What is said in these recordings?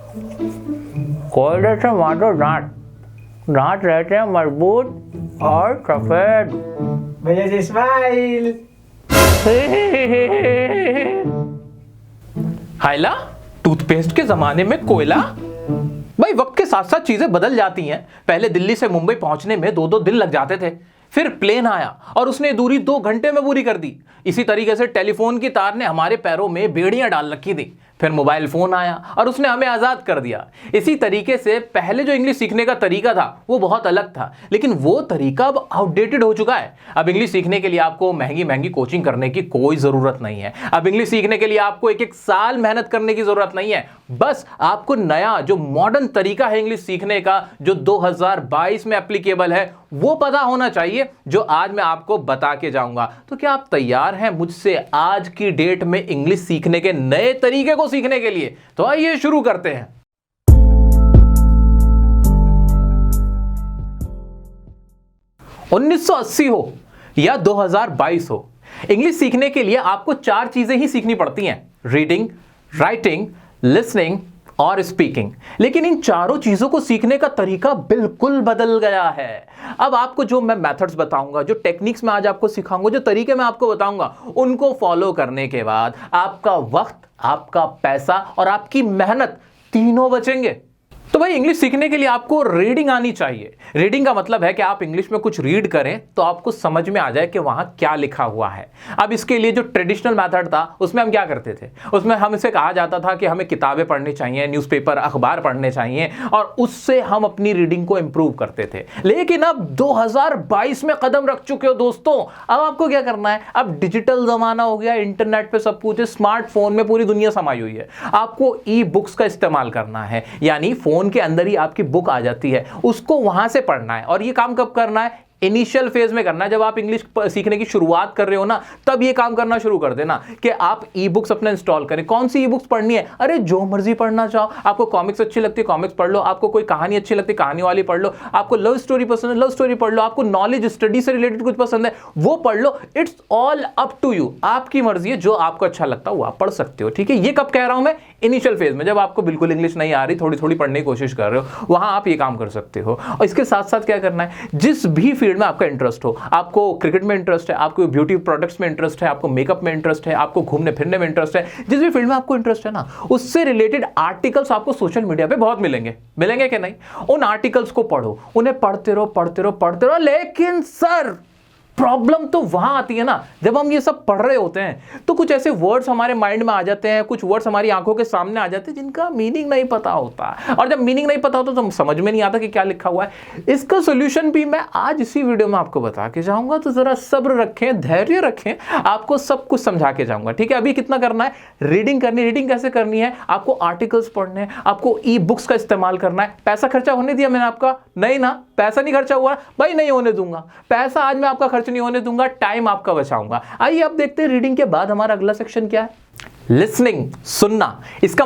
कोयले से मारो दांत, दांत रहते हैं मजबूत और सफेद। भैया जी स्माइल। हाइला, टूथपेस्ट के जमाने में कोयला? भाई वक्त के साथ साथ चीजें बदल जाती हैं। पहले दिल्ली से मुंबई पहुंचने में 2-2 दिन लग जाते थे, फिर प्लेन आया और उसने दूरी 2 घंटे में पूरी कर दी। इसी तरीके से टेलीफोन की तार ने हमारे पैरों में बेड़ियां डाल रखी थी, फिर मोबाइल फोन आया और उसने हमें आजाद कर दिया। इसी तरीके से पहले जो इंग्लिश सीखने का तरीका था वो बहुत अलग था, लेकिन वो तरीका अब आउटडेटेड हो चुका है। अब इंग्लिश सीखने के लिए आपको महंगी महंगी कोचिंग करने की कोई जरूरत नहीं है। अब इंग्लिश सीखने के लिए आपको 1-1 साल मेहनत करने की जरूरत नहीं है। बस आपको नया जो मॉडर्न तरीका है इंग्लिश सीखने का, जो 2022 में एप्लीकेबल है, वो पता होना चाहिए, जो आज मैं आपको बता के जाऊंगा। तो क्या आप तैयार हैं मुझसे आज की डेट में इंग्लिश सीखने के नए तरीके को सीखने के लिए? तो आइए शुरू करते हैं। $1980 हो या 2022 हो, इंग्लिश सीखने के लिए आपको 4 चीजें ही सीखनी पड़ती हैं: रीडिंग, राइटिंग, लिसनिंग और स्पीकिंग। लेकिन इन चारों चीजों को सीखने का तरीका बिल्कुल बदल गया है। अब आपको जो मैं मेथड्स बताऊंगा, जो टेक्निक्स मैं आज आपको सिखाऊंगा, जो तरीके मैं आपको बताऊंगा, उनको फॉलो करने के बाद आपका वक्त, आपका पैसा और आपकी मेहनत तीनों बचेंगे। तो भाई इंग्लिश सीखने के लिए आपको रीडिंग आनी चाहिए। रीडिंग का मतलब है कि आप इंग्लिश में कुछ रीड करें तो आपको समझ में आ जाए कि वहां क्या लिखा हुआ है। अब इसके लिए जो ट्रेडिशनल मेथड था उसमें हम क्या करते थे, उसमें हमसे कहा जाता था कि हमें किताबें पढ़नी चाहिए, न्यूज़पेपर, अखबार पढ़ने चाहिए और उससे हम अपनी रीडिंग को इंप्रूव करते थे। लेकिन अब 2022 में कदम रख चुके हो दोस्तों। अब आपको क्या करना है, अब डिजिटल जमाना हो गया, इंटरनेट पे सब कुछ है, स्मार्टफोन में पूरी दुनिया समाई हुई है। आपको ई बुक्स का इस्तेमाल करना है, यानी फोन के अंदर ही आपकी बुक आ जाती है, उसको वहां से पढ़ना है। और ये काम कब करना है? इनिशियल फेज में करना है। जब आप इंग्लिश सीखने की शुरुआत कर रहे हो ना, तब ये काम करना शुरू कर देना कि आप ई बुक्स अपने इंस्टॉल करें। कौन सी ई बुक्स पढ़नी है? अरे जो मर्जी पढ़ना चाहो। आपको कॉमिक्स अच्छी लगती है, कॉमिक्स पढ़ लो। आपको कोई कहानी अच्छी लगती है, कहानी वाली पढ़ लो। आपको लव स्टोरी पसंद है, लव स्टोरी पढ़ लो। आपको नॉलेज स्टडी से रिलेटेड कुछ पसंद है, वो पढ़ लो। It's all up to you, आपकी मर्जी है। जो आपको अच्छा लगता है वो आप पढ़ सकते हो, ठीक है। ये कब कह रहा हूं मैं? इनिशियल फेज में, जब आपको बिल्कुल इंग्लिश नहीं आ रही, थोड़ी थोड़ी पढ़ने की कोशिश कर रहे हो, वहां आप ये काम कर सकते हो। और इसके साथ साथ क्या करना है, जिस भी फील्ड में आपका इंटरेस्ट हो, आपको क्रिकेट में इंटरेस्ट है, आपको ब्यूटी प्रोडक्ट्स में इंटरेस्ट है, आपको मेकअप में इंटरेस्ट है, आपको घूमने फिरने में इंटरेस्ट है, जिस भी फील्ड में आपको इंटरेस्ट है ना, उससे रिलेटेड आर्टिकल्स आपको सोशल मीडिया पे बहुत मिलेंगे। मिलेंगे कि नहीं? उन आर्टिकल्स को पढ़ो, उन्हें पढ़ते रहो, पढ़ते रहो, पढ़ते रहो। लेकिन सर, प्रॉब्लम तो वहां आती है ना, जब हम ये सब पढ़ रहे होते हैं तो कुछ ऐसे वर्ड्स हमारे माइंड में आ जाते हैं, कुछ वर्ड्स हमारी आंखों के सामने आ जाते हैं जिनका मीनिंग नहीं पता होता। और जब मीनिंग नहीं पता होता तो समझ में नहीं आता कि क्या लिखा हुआ है। इसका सोल्यूशन भी मैं आज इसी वीडियो में आपको बता के जाऊंगा, तो जरा सब्र रखें, धैर्य रखें, आपको सब कुछ समझा के जाऊंगा, ठीक है। अभी कितना करना है? रीडिंग करनी। रीडिंग कैसे करनी है? आपको आर्टिकल्स पढ़ने हैं, आपको ई बुक्स का इस्तेमाल करना है। पैसा खर्चा होने दिया मैंने आपका? नहीं ना, पैसा नहीं खर्चा हुआ भाई, नहीं होने दूंगा। पैसा आज मैं आपका खर्च नहीं होने दूंगा, टाइम आपका बचाऊंगा। आइए अब देखते हैं रीडिंग के बाद हमारा अगला सेक्शन क्या है। लिसनिंग, सुनना। इसका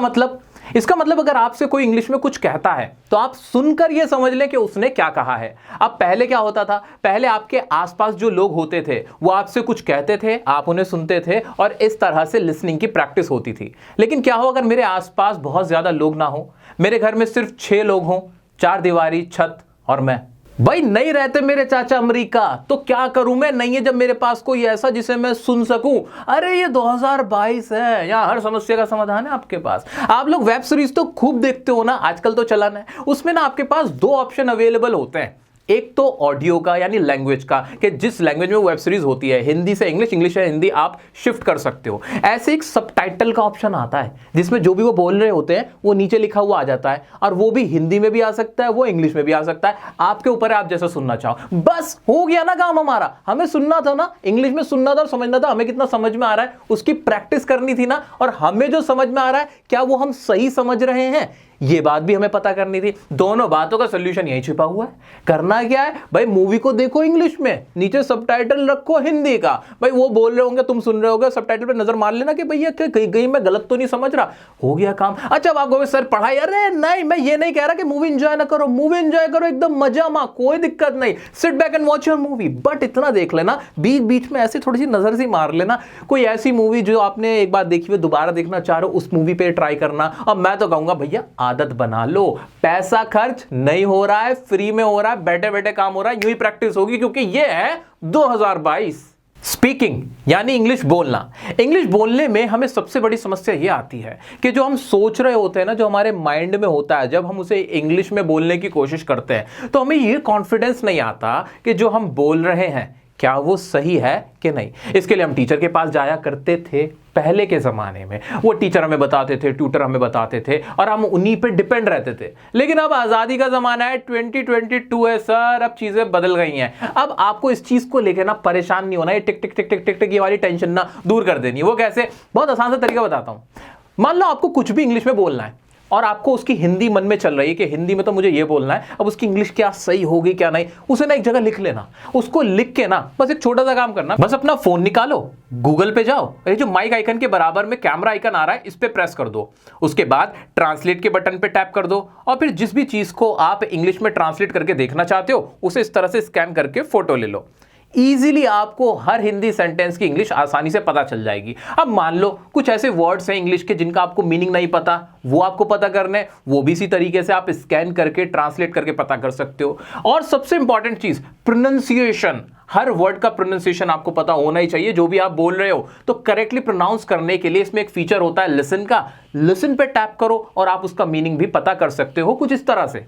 मतलब अगर आपसे कोई इंग्लिश में कुछ कहता है तो आप सुनकर यह समझ लें कि उसने क्या कहा है। अब पहले क्या होता था, पहले आपके आसपास जो लोग होते थे वो आपसे कुछ कहते थे, आप उन्हें सुनते थे और इस तरह से लिसनिंग की प्रैक्टिस होती थी। लेकिन क्या हो अगर मेरे आसपास बहुत ज्यादा लोग ना हो, मेरे घर में सिर्फ 6 लोग हों, 4 दीवारी, छत और मैं। भाई नहीं रहते मेरे चाचा अमेरिका, तो क्या करूं मैं? नहीं है जब मेरे पास कोई ऐसा जिसे मैं सुन सकूं। अरे ये 2022 है, यहां हर समस्या का समाधान है आपके पास। आप लोग वेब सीरीज तो खूब देखते हो ना, आजकल तो चलन है। उसमें ना आपके पास 2 ऑप्शन अवेलेबल होते हैं। एक तो ऑडियो का यानी लैंग्वेज का, कि जिस लैंग्वेज में वेब सीरीज होती है, हिंदी से इंग्लिश, इंग्लिश से हिंदी आप शिफ्ट कर सकते हो। ऐसे एक सबटाइटल का ऑप्शन आता है जिसमें जो भी वो बोल रहे होते हैं वो नीचे लिखा हुआ आ जाता है, और वो भी हिंदी में भी आ सकता है, वो इंग्लिश में भी आ सकता है। आपके ऊपर है, आप जैसा सुनना चाहो। बस हो गया ना काम हमारा। हमें सुनना था ना, इंग्लिश में सुनना था और समझना था, हमें कितना समझ में आ रहा है उसकी प्रैक्टिस करनी थी ना, और हमें जो समझ में आ रहा है क्या वो हम सही समझ रहे हैं, ये बात भी हमें पता करनी थी। दोनों बातों का सोल्यूशन यही छिपा हुआ है। करना क्या है भाई, मूवी को देखो इंग्लिश में, नीचे सबटाइटल रखो हिंदी का। भाई वो बोल रहे होंगे, तुम सुन रहे होगे, सबटाइटल पे नजर मार लेना कि भैया कहीं मैं गलत तो नहीं समझ रहा। हो गया काम। अच्छा अब आप कहोगे सर पढ़ाई, अरे नहीं, मैं ये नहीं कह रहा कि मूवी एंजॉय ना करो, मूवी एंजॉय करो एकदम मजा मा, कोई दिक्कत नहीं, sit back and watch your movie. But इतना देख लेना, बीच बीच में ऐसे थोड़ी सी नजर सी मार लेना, कोई ऐसी मूवी जो आपने एक बार देखी हुई दोबारा देखना चाह रहे हो, उस मूवी पे ट्राई करना। और मैं तो कहूंगा भैया आदत बना लो। पैसा खर्च नहीं हो रहा है, फ्री में हो रहा है, बैठे बैठे काम हो रहा है, यूं ही प्रैक्टिस होगी क्योंकि ये है 2022। स्पीकिंग यानी इंग्लिश बोलना। इंग्लिश बोलने में हमें सबसे बड़ी समस्या यह आती है कि जो हम सोच रहे होते हैं ना, जो हमारे माइंड में होता है, जब हम उसे इंग्लिश में बोलने की कोशिश करते हैं तो हमें यह कॉन्फिडेंस नहीं आता कि जो हम बोल रहे हैं क्या वो सही है कि नहीं। इसके लिए हम टीचर के पास जाया करते थे पहले के ज़माने में। वो टीचर हमें बताते थे, ट्यूटर हमें बताते थे और हम उन्हीं पे डिपेंड रहते थे। लेकिन अब आज़ादी का ज़माना है, 2022 है सर, अब चीज़ें बदल गई हैं। अब आपको इस चीज़ को लेकर ना परेशान नहीं होना, ये टिक टिक टिक टिक टिक टिक ये वाली टेंशन ना दूर कर देनी। वो कैसे? बहुत आसान सा तरीका बताता हूँ। मान लो आपको कुछ भी इंग्लिश में बोलना है और आपको उसकी हिंदी मन में चल रही है कि हिंदी में तो मुझे ये बोलना है, अब उसकी इंग्लिश क्या सही होगी क्या नहीं, उसे ना एक जगह लिख लेना। उसको लिख के ना बस एक छोटा सा काम करना, बस अपना फोन निकालो, गूगल पे जाओ, ये जो माइक आइकन के बराबर में कैमरा आइकन आ रहा है इस पे प्रेस कर दो। उसके बाद ट्रांसलेट के बटन पे टैप कर दो और फिर जिस भी चीज को आप इंग्लिश में ट्रांसलेट करके देखना चाहते हो उसे इस तरह से स्कैन करके फोटो ले लो। इजीली आपको हर हिंदी सेंटेंस की इंग्लिश आसानी से पता चल जाएगी। अब मान लो कुछ ऐसे वर्ड्स हैं इंग्लिश के जिनका आपको मीनिंग नहीं पता, वो आपको पता करने, वो भी इसी तरीके से आप स्कैन करके ट्रांसलेट करके पता कर सकते हो। और सबसे इंपॉर्टेंट चीज प्रोनाउंसिएशन, हर वर्ड का प्रोनाउंसिएशन आपको पता होना ही चाहिए। जो भी आप बोल रहे हो तो करेक्टली प्रोनाउंस करने के लिए इसमें एक फीचर होता है लिसन का। लिसन पे टैप करो और आप उसका मीनिंग भी पता कर सकते हो कुछ इस तरह से।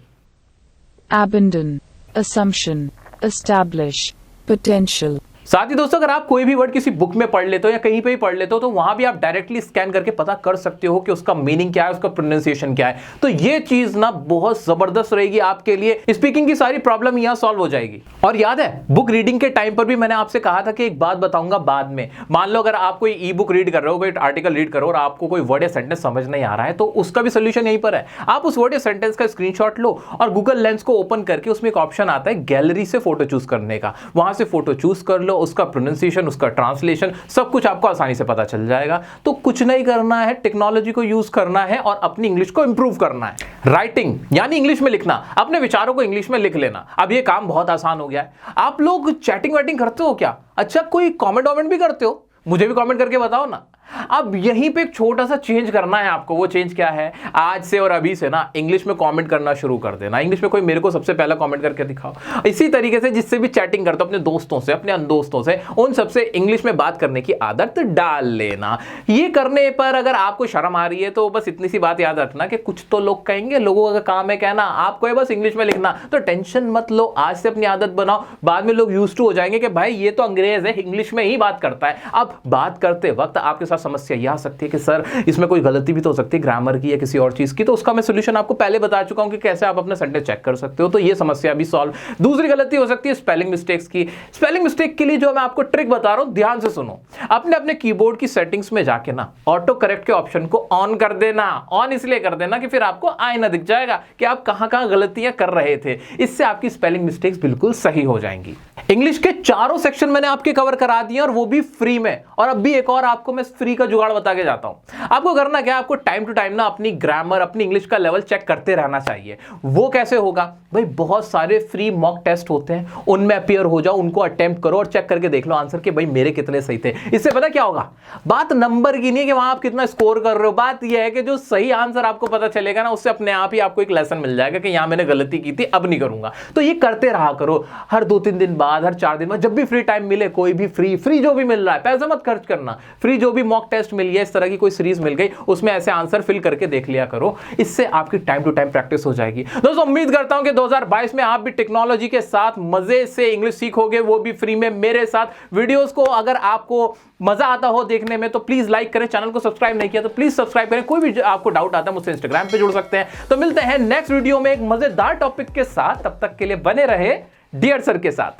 Abandon, assumption, establish, potential. साथ ही दोस्तों अगर आप कोई भी वर्ड किसी बुक में पढ़ लेते हो या कहीं पे भी पढ़ लेते हो तो वहां भी आप डायरेक्टली स्कैन करके पता कर सकते हो कि उसका मीनिंग क्या है, उसका प्रोनाउंसिएशन क्या है। तो ये चीज ना बहुत जबरदस्त रहेगी आपके लिए। स्पीकिंग की सारी प्रॉब्लम यहां सॉल्व हो जाएगी। और याद है बुक रीडिंग के टाइम पर भी मैंने आपसे कहा था कि एक बात बताऊंगा बाद में। मान लो अगर आप कोई ई बुक रीड कर रहे हो, कोई आर्टिकल रीड करो और आपको कोई वर्ड या सेंटेंस समझ नहीं आ रहा है तो उसका भी सोल्यूशन यहीं पर है। आप उस वर्ड या सेंटेंस का स्क्रीनशॉट लो और गूगल लेंस को ओपन करके उसमें एक ऑप्शन आता है गैलरी से फोटो चूज करने का, वहां से फोटो चूज कर लो, उसका प्रोनाउंसिएशन, उसका ट्रांसलेशन, सब कुछ आपको आसानी से पता चल जाएगा। तो कुछ नहीं करना है, टेक्नोलॉजी को यूज करना है और अपनी इंग्लिश को इंप्रूव करना है। राइटिंग यानी इंग्लिश में लिखना, अपने विचारों को इंग्लिश में लिख लेना। अब ये काम बहुत आसान हो गया है। आप लोग चैटिंग वैटिंग करते हो क्या? अच्छा कोई कमेंट वमेंट भी करते हो? मुझे भी कमेंट करके बताओ ना। अब यहीं पे एक छोटा सा चेंज करना है आपको। वो चेंज क्या है? आज से और अभी से ना इंग्लिश में कमेंट करना शुरू कर देना। इंग्लिश में कोई मेरे को सबसे पहला कमेंट करके दिखाओ। इसी तरीके से जिससे भी चैटिंग करते हो अपने दोस्तों से, अपने अनदोस्तों से, उन सबसे इंग्लिश में बात करने की आदत डाल लेना। ये करने पर अगर आपको शर्म आ रही है तो बस इतनी सी बात याद रखना कि कुछ तो लोग कहेंगे, लोगों का काम है कहना, आपको है बस इंग्लिश में लिखना। तो टेंशन मत लो, आज से अपनी आदत बनाओ। बाद में लोग यूज्ड टू हो जाएंगे कि भाई ये तो अंग्रेज है, इंग्लिश में ही बात करता है। अब बात करते वक्त आपके साथ समस्या यह आ सकती है कि सर इसमें कोई गलती भी तो हो सकती है, ग्रामर की या किसी और चीज की। तो उसका मैं सॉल्यूशन आपको पहले बता चुका हूं कि कैसे आप अपना सेंटेंस चेक कर सकते हो। तो ये समस्या भी सॉल्व। दूसरी गलती हो सकती है स्पेलिंग मिस्टेक्स की। स्पेलिंग मिस्टेक के लिए जो मैं आपको ट्रिक बता रहा हूं ध्यान से सुनो। अपने अपने कीबोर्ड की सेटिंग्स में जाके ना ऑटो करेक्ट के ऑप्शन को ऑन कर देना। ऑन इसलिए कर देना कि फिर आपको आईना दिख जाएगा कि आप कहां-कहां गलतियां कर रहे थे। इससे आपकी स्पेलिंग मिस्टेक्स बिल्कुल सही हो जाएंगी। इंग्लिश के चारों सेक्शन मैंने आपके कवर करा दिए और वो भी फ्री में। और अब भी एक और आपको मैं फ्री का जुगाड़ बता के जाता हूं। आपको करना क्या है? आपको टाइम टू टाइम ना अपनी ग्रामर, अपनी इंग्लिश का लेवल चेक करते रहना चाहिए। वो कैसे होगा भाई? बहुत सारे फ्री मॉक टेस्ट होते हैं, उनमें अपीयर हो जाओ, उनको अटेम्प्ट करो और चेक करके देख लो आंसर कि भाई मेरे कितने सही थे। इससे पता क्या होगा? बात नंबर की नहीं है कि वहां आप कितना स्कोर कर रहे हो। बात यह है कि जो सही आंसर आपको पता चलेगा ना, उससे अपने आप ही आपको एक लेसन मिल जाएगा कि यहां मैंने गलती की थी, अब नहीं करूंगा। तो ये करते रहा करो। हर 2-3 दिन बाद, हर 4 दिन बाद, जब भी फ्री टाइम मिले, कोई भी फ्री जो भी मिल रहा है, पैसा मत खर्च करना। फ्री जो भी मॉक टेस्ट मिल गया, इस तरह की कोई सीरीज मिल गई, उसमें ऐसे आंसर फिल करके देख लिया करो। इससे आपकी टाइम टू टाइम प्रैक्टिस हो जाएगी। दोस्तों उम्मीद करता हूं कि 2022 में आप भी टेक्नोलॉजी के साथ मजे से इंग्लिश सीखोगे, वो भी फ्री में मेरे साथ। वीडियोस को अगर आपको मजा आता हो देखने में तो प्लीज लाइक करें। चैनल को सब्सक्राइब नहीं किया तो प्लीज सब्सक्राइब करें। कोई भी आपको डाउट आता है मुझसे इंस्टाग्राम पे जुड़ सकते हैं। तो मिलते हैं नेक्स्ट वीडियो में एक मजेदार टॉपिक के साथ। तब तक के लिए बने रहे डियर सर के साथ।